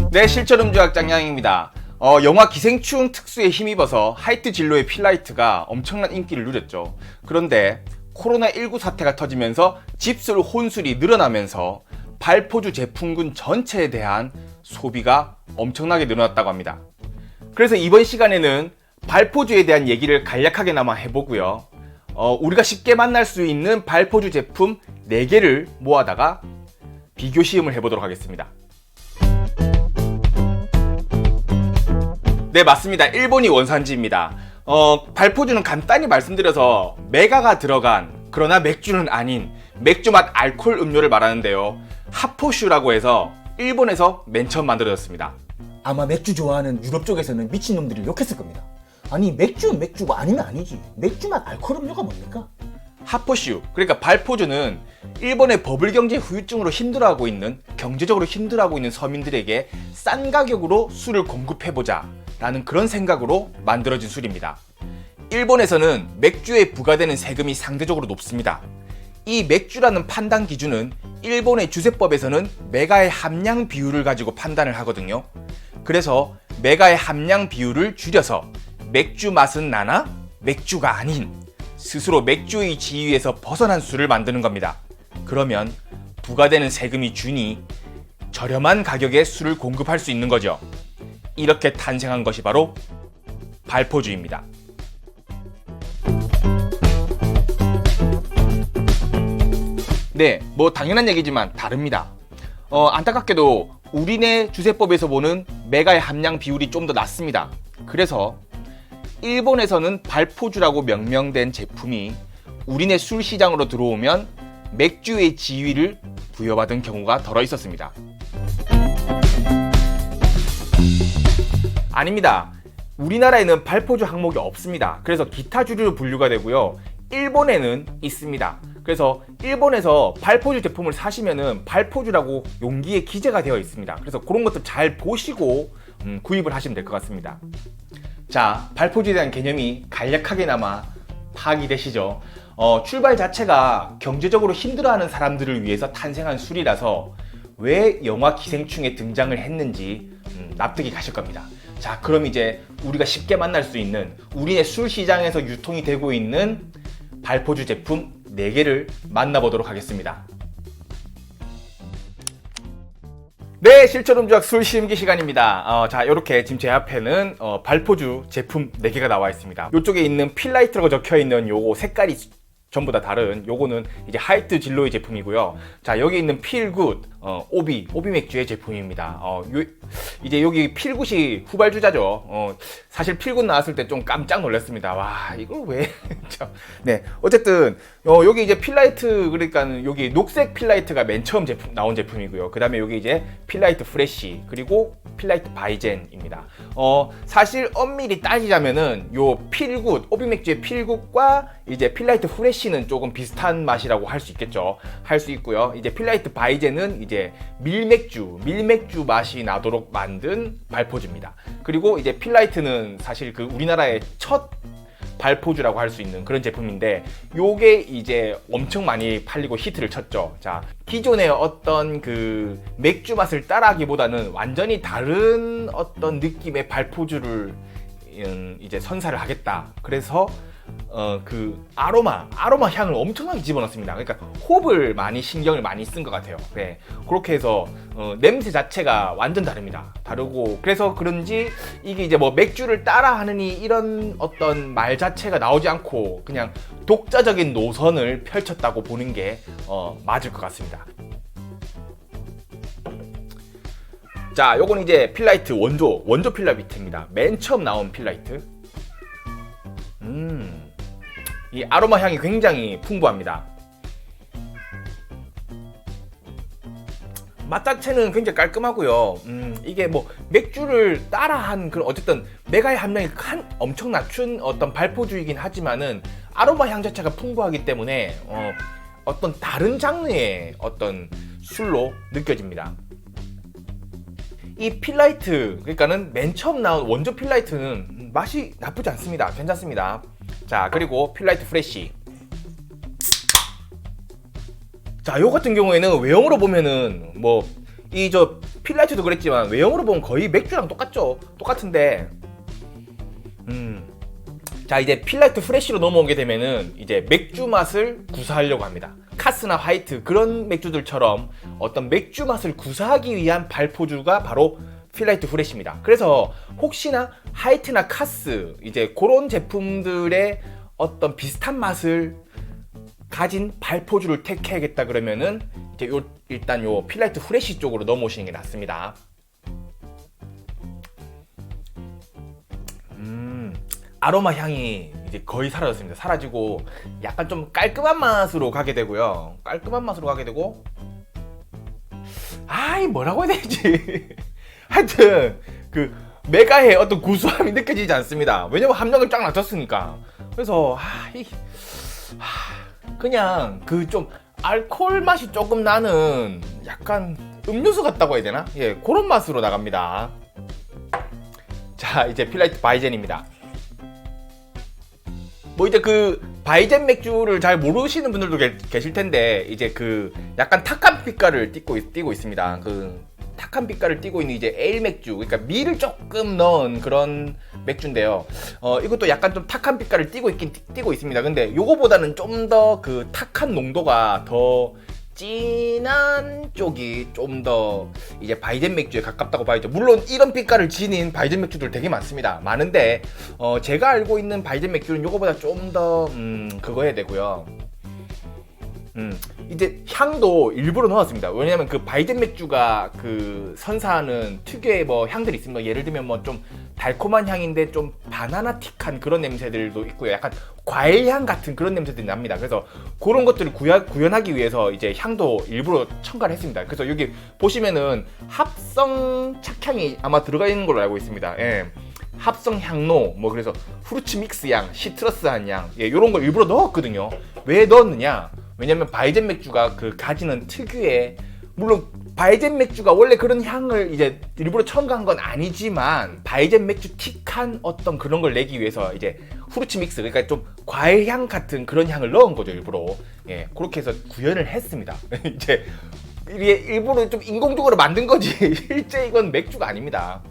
네, 실전음주학 짱양입니다. 영화 기생충 특수에 힘입어서 하이트 진로의 필라이트가 엄청난 인기를 누렸죠. 그런데 코로나19 사태가 터지면서 집술 혼술이 늘어나면서 발포주 제품군 전체에 대한 소비가 엄청나게 늘어났다고 합니다. 그래서 이번 시간에는 발포주에 대한 얘기를 간략하게나마 해보고요. 우리가 쉽게 만날 수 있는 발포주 제품 4개를 모아다가 비교 시음을 해보도록 하겠습니다. 네, 맞습니다. 일본이 원산지입니다. 발포주는 간단히 말씀드려서 메가가 들어간, 그러나 맥주는 아닌 맥주 맛 알코올 음료를 말하는데요. 하포슈라고 해서 일본에서 맨 처음 만들어졌습니다. 아마 맥주 좋아하는 유럽 쪽에서는 미친놈들이 욕했을 겁니다. 아니 맥주는 맥주고 아니면 아니지. 맥주 맛 알코올 음료가 뭡니까? 하포슈, 그러니까 발포주는 일본의 버블 경제 후유증으로 힘들어하고 있는, 경제적으로 힘들어하고 있는 서민들에게 싼 가격으로 술을 공급해보자 라는 그런 생각으로 만들어진 술입니다. 일본에서는 맥주에 부과되는 세금이 상대적으로 높습니다. 이 맥주라는 판단 기준은 일본의 주세법에서는 메가의 함량 비율을 가지고 판단을 하거든요. 그래서 메가의 함량 비율을 줄여서 맥주 맛은 나나 맥주가 아닌 스스로 맥주의 지위에서 벗어난 술을 만드는 겁니다. 그러면 부과되는 세금이 주니 저렴한 가격에 술을 공급할 수 있는 거죠. 이렇게 탄생한 것이 바로 발포주입니다. 네, 뭐 당연한 얘기지만 다릅니다. 안타깝게도 우리네 주세법에서 보는 메가의 함량 비율이 좀 더 낮습니다. 그래서 일본에서는 발포주라고 명명된 제품이 우리네 술 시장으로 들어오면 맥주의 지위를 부여받은 경우가 덜어 있었습니다. 아닙니다. 우리나라에는 발포주 항목이 없습니다. 그래서 기타 주류로 분류가 되고요. 일본에는 있습니다. 그래서 일본에서 발포주 제품을 사시면은 발포주라고 용기에 기재가 되어 있습니다. 그래서 그런 것도 잘 보시고 구입을 하시면 될 것 같습니다. 자, 발포주에 대한 개념이 간략하게나마 파악이 되시죠? 출발 자체가 경제적으로 힘들어하는 사람들을 위해서 탄생한 술이라서 왜 영화 기생충에 등장을 했는지 납득이 가실 겁니다. 자, 그럼 이제 우리가 쉽게 만날 수 있는 우리네 술 시장에서 유통이 되고 있는 발포주 제품 4개를 만나보도록 하겠습니다. 네, 실전음주학 술 시음기 시간입니다. 자, 이렇게 지금 제 앞에는 발포주 제품 4개가 나와 있습니다. 이쪽에 있는 필라이트라고 적혀 있는 요거 색깔이 전부 다 다른 요거는 이제 하이트 진로의 제품이고요. 자, 여기 있는 필굿 오비 맥주의 제품입니다. 이제 여기 필굿이 후발주자죠. 사실 필굿 나왔을 때 좀 깜짝 놀랐습니다. 와, 이걸 왜? 네, 어쨌든 여기 이제 필라이트, 그러니까 여기 녹색 필라이트가 맨 처음 나온 제품이고요. 그 다음에 여기 이제 필라이트 프레쉬, 그리고 필라이트 바이젠입니다. 사실 엄밀히 따지자면은 요 필굿, 오비 맥주의 필굿과 이제 필라이트 프레쉬는 조금 비슷한 맛이라고 할 수 있겠죠. 할 수 있고요. 이제 필라이트 바이젠은 이제 밀맥주 맛이 나도록 만든 발포주입니다. 그리고 이제 필라이트는 사실 그 우리나라의 첫 발포주라고 할 수 있는 그런 제품인데 요게 이제 엄청 많이 팔리고 히트를 쳤죠. 자, 기존의 어떤 그 맥주 맛을 따라하기보다는 완전히 다른 어떤 느낌의 발포주를 이제 선사를 하겠다. 그래서 그 아로마 향을 엄청나게 집어넣습니다. 그러니까 홉을 많이 신경을 많이 쓴 것 같아요. 네, 그렇게 해서 냄새 자체가 완전 다르고, 그래서 그런지 이게 이제 뭐 맥주를 따라하느니 이런 어떤 말 자체가 나오지 않고 그냥 독자적인 노선을 펼쳤다고 보는 게 맞을 것 같습니다. 자, 요건 이제 필라이트 원조 필라이트입니다. 맨 처음 나온 필라이트. 이 아로마 향이 굉장히 풍부합니다. 맛 자체는 굉장히 깔끔하고요. 이게 뭐 맥주를 따라한 그런, 어쨌든 메가의 함량이 엄청 낮춘 어떤 발포주이긴 하지만은 아로마 향 자체가 풍부하기 때문에 어떤 다른 장르의 어떤 술로 느껴집니다. 이 필라이트, 그러니까는 맨 처음 나온 원조 필라이트는 맛이 나쁘지 않습니다. 괜찮습니다. 자, 그리고 필라이트 프레쉬. 자, 요 같은 경우에는 외형으로 보면은 뭐 이 필라이트도 그랬지만 외형으로 보면 거의 맥주랑 똑같죠. 똑같은데 자, 이제 필라이트 프레쉬로 넘어오게 되면은 이제 맥주 맛을 구사하려고 합니다. 카스나 화이트 그런 맥주들처럼 어떤 맥주 맛을 구사하기 위한 발포주가 바로 필라이트 프레쉬입니다. 그래서 혹시나 화이트나 카스 이제 그런 제품들의 어떤 비슷한 맛을 가진 발포주를 택해야겠다 그러면은 이제 일단 요 필라이트 프레쉬 쪽으로 넘어오시는 게 낫습니다. 아로마 향이 이제 거의 사라졌습니다. 사라지고 약간 좀 깔끔한 맛으로 가게 되고요. 깔끔한 맛으로 가게 되고 뭐라고 해야 되지? 하여튼 그 메가의 어떤 구수함이 느껴지지 않습니다. 왜냐면 함량을 쫙 낮췄으니까. 그래서 그냥 그 좀 알코올 맛이 조금 나는 약간 음료수 같다고 해야 되나? 예, 그런 맛으로 나갑니다. 자, 이제 필라이트 바이젠입니다. 뭐 이제 그 바이젠 맥주를 잘 모르시는 분들도 계실 텐데 이제 그 약간 탁한 빛깔을 띠고 있습니다. 그 탁한 빛깔을 띠고 있는 이제 에일 맥주, 그러니까 밀을 조금 넣은 그런 맥주인데요. 이것도 약간 좀 탁한 빛깔을 띠고 있습니다. 근데 요거보다는 좀 더 그 탁한 농도가 더 진한 쪽이 좀 더 이제 바이젠 맥주에 가깝다고 봐야죠. 물론 이런 빛깔을 지닌 바이젠 맥주들 되게 많은데 제가 알고 있는 바이젠 맥주는 요거보다 좀 더 그거 해야 되고요. 이제 향도 일부러 넣었습니다. 왜냐면 그 바이젠 맥주가 그 선사하는 특유의 뭐 향들이 있습니다. 예를 들면 뭐 좀 달콤한 향인데 좀 바나나틱한 그런 냄새들도 있고요. 약간 과일향 같은 그런 냄새들이 납니다. 그래서 그런 것들을 구현하기 위해서 이제 향도 일부러 첨가를 했습니다. 그래서 여기 보시면은 합성 착향이 아마 들어가 있는 걸로 알고 있습니다. 예. 합성 향로, 뭐 그래서 후르츠 믹스 향, 시트러스한 향, 예, 요런 걸 일부러 넣었거든요. 왜 넣었느냐? 왜냐면 바이젠 맥주가 그 가지는 특유의, 물론 바이젠 맥주가 원래 그런 향을 이제 일부러 첨가한 건 아니지만 바이젠 맥주 틱한 어떤 그런 걸 내기 위해서 이제 후르츠 믹스, 그러니까 좀 과일향 같은 그런 향을 넣은 거죠, 일부러. 예, 그렇게 해서 구현을 했습니다. 이제 이게 일부러 좀 인공적으로 만든 거지 실제 이건 맥주가 아닙니다.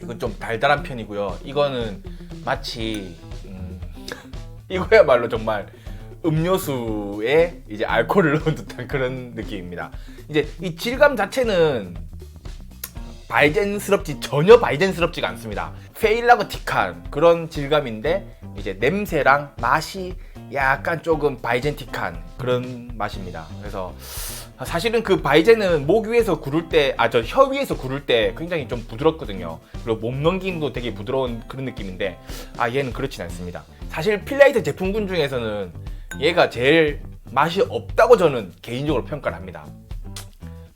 이건 좀 달달한 편이고요. 이거는 마치 이거야말로 정말 음료수에 이제 알코올을 넣은 듯한 그런 느낌입니다. 이제 이 질감 자체는 전혀 바이젠스럽지가 않습니다. 페일라거틱한 그런 질감인데 이제 냄새랑 맛이 약간 조금 바이젠틱한 그런 맛입니다. 그래서 사실은 그 바이젠은 목 위에서 구를 때, 혀 위에서 구를 때 굉장히 좀 부드럽거든요. 그리고 몸 넘김도 되게 부드러운 그런 느낌인데 얘는 그렇진 않습니다. 사실 필라이트 제품군 중에서는 얘가 제일 맛이 없다고 저는 개인적으로 평가를 합니다.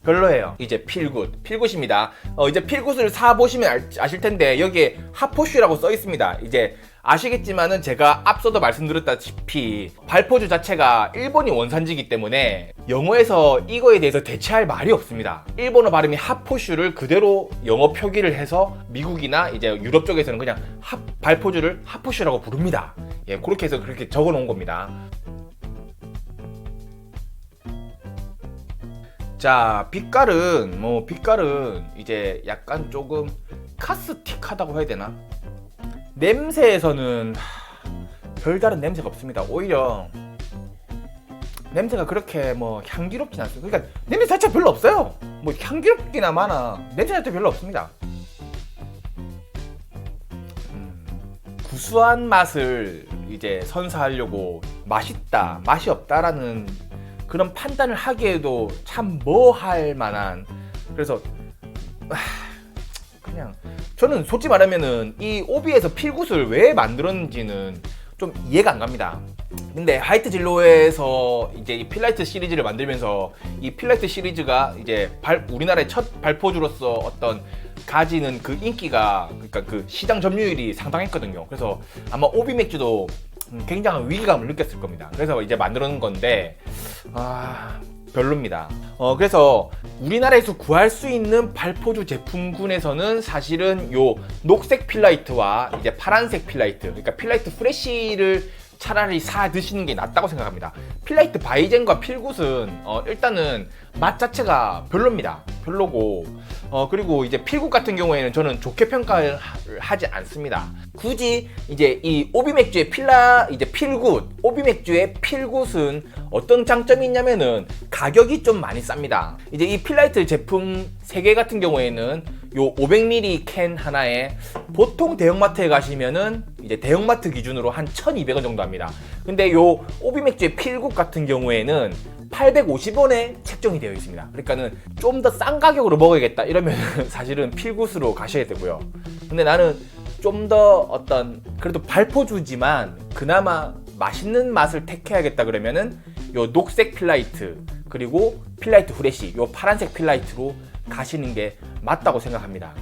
별로예요. 이제 필굿입니다. 이제 필굿을 사보시면 아실 텐데 여기에 핫포슈라고 써 있습니다. 이제 아시겠지만은 제가 앞서도 말씀드렸다시피 발포주 자체가 일본이 원산지이기 때문에 영어에서 이거에 대해서 대체할 말이 없습니다. 일본어 발음이 핫포슈를 그대로 영어 표기를 해서 미국이나 이제 유럽 쪽에서는 그냥 발포주를 핫포슈라고 부릅니다. 예, 그렇게 해서 그렇게 적어 놓은 겁니다. 자, 빛깔은 이제 약간 조금 카스틱하다고 해야 되나? 냄새에서는 별다른 냄새가 없습니다. 오히려 냄새가 그렇게 뭐 향기롭진 않습니다. 그러니까 냄새 자체가 별로 없어요. 뭐 향기롭기나 마나 냄새 자체가 별로 없습니다. 구수한 맛을 이제 선사하려고 맛있다, 맛이 없다라는 그런 판단을 하기에도 참 뭐할 만한, 그래서 그냥 저는 솔직히 말하면은 이 오비에서 필굿을 왜 만들었는지는 좀 이해가 안 갑니다. 근데 하이트 진로에서 이제 이 필라이트 시리즈를 만들면서 이 필라이트 시리즈가 이제 우리나라의 첫 발포주로서 어떤 가지는 그 인기가, 그러니까 그 시장 점유율이 상당했거든요. 그래서 아마 오비 맥주도 굉장한 위기감을 느꼈을 겁니다. 그래서 이제 만들어 놓은 건데 별로입니다. 그래서 우리나라에서 구할 수 있는 발포주 제품군에서는 사실은 요 녹색 필라이트와 이제 파란색 필라이트, 그러니까 필라이트 프레쉬를 차라리 사 드시는 게 낫다고 생각합니다. 필라이트 바이젠과 필굿은 일단은 맛 자체가 별로입니다. 별로고 그리고 이제 필굿 같은 경우에는 저는 좋게 평가를 하지 않습니다. 굳이 이제 이 오비 맥주의 필굿, 오비 맥주의 필굿은 어떤 장점이 있냐면은 가격이 좀 많이 쌉니다. 이제 이 필라이트 제품 3개 같은 경우에는 요 500ml 캔 하나에 보통 대형마트에 가시면은 이제 대형마트 기준으로 한 1,200원 정도 합니다. 근데 요 오비 맥주의 필굿 같은 경우에는 850원에 책정이 되어 있습니다. 그러니까는 좀 더 싼 가격으로 먹어야겠다 이러면 사실은 필굿으로 가셔야 되고요. 근데 나는 좀 더 그래도 발포주지만 그나마 맛있는 맛을 택해야겠다 그러면은 요 녹색 필라이트 그리고 필라이트 후레쉬 요 파란색 필라이트로 가시는 게 맞다고 생각합니다.